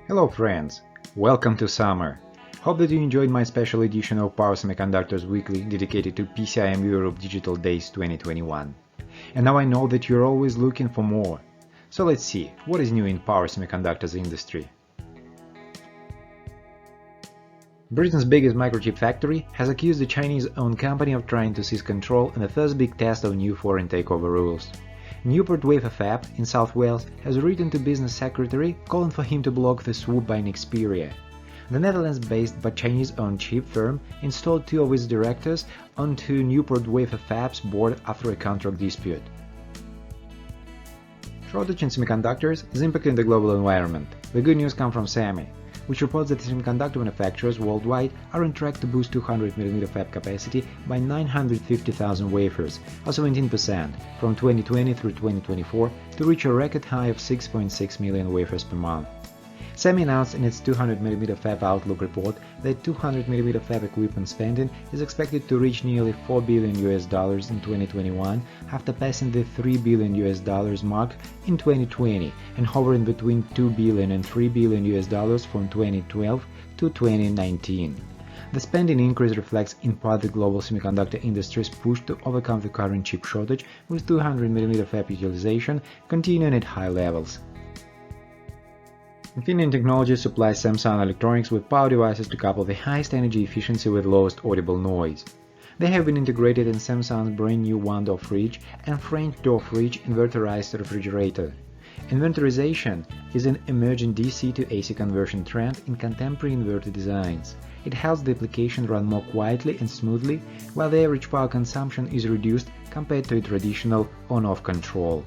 Hello friends, welcome to summer. Hope that you enjoyed my special edition of Power Semiconductors Weekly dedicated to PCIM Europe Digital Days 2021. And now I know that you're always looking for more. So let's see, what is new in power semiconductors industry? Britain's biggest microchip factory has accused the Chinese-owned company of trying to seize control in the first big test of new foreign takeover rules. Newport Wafer fab in South Wales has written to business secretary calling for him to block the swoop by Nexperia. The Netherlands-based but Chinese-owned chip firm installed two of its directors onto Newport Wafer fab's board after a contract dispute. Shortage in semiconductors is impacting the global environment. The good news comes from SEMI, which reports that semiconductor manufacturers worldwide are on track to boost 200mm fab capacity by 950,000 wafers, or 17%, from 2020 through 2024 to reach a record high of 6.6 million wafers per month. SEMI announced in its 200mm fab outlook report that 200mm fab equipment spending is expected to reach nearly $4 billion in 2021 after passing the $3 billion mark in 2020 and hovering between $2 billion and $3 billion from 2012 to 2019. The spending increase reflects in part the global semiconductor industry's push to overcome the current chip shortage, with 200mm fab utilization continuing at high levels. Infineon Technology supplies Samsung Electronics with power devices to couple the highest energy efficiency with lowest audible noise. They have been integrated in Samsung's brand new one-door fridge and French door fridge inverterized refrigerator. Inverterization is an emerging DC to AC conversion trend in contemporary inverter designs. It helps the application run more quietly and smoothly, while the average power consumption is reduced compared to a traditional on-off control.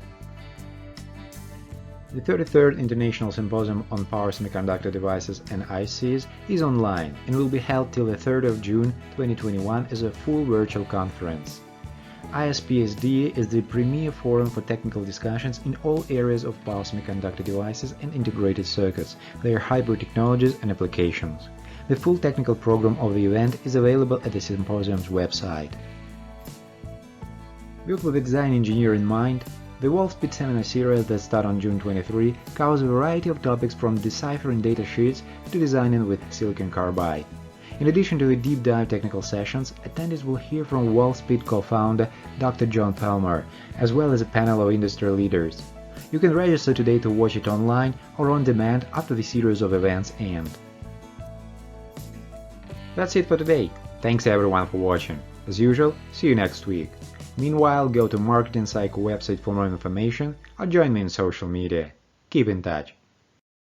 The 33rd International Symposium on Power Semiconductor Devices and ICs is online and will be held till the 3rd of June 2021 as a full virtual conference. ISPSD is the premier forum for technical discussions in all areas of power semiconductor devices and integrated circuits, their hybrid technologies and applications. The full technical program of the event is available at the Symposium's website. Built with design engineer in mind, the Wolfspeed seminar series that starts on June 23 covers a variety of topics from deciphering datasheets to designing with silicon carbide. In addition to the deep dive technical sessions, attendees will hear from Wolfspeed co-founder Dr. John Palmer, as well as a panel of industry leaders. You can register today to watch it online or on demand after the series of events end. That's it for today. Thanks everyone for watching. As usual, see you next week. Meanwhile, go to Marketing Cycle website for more information or join me in social media. Keep in touch.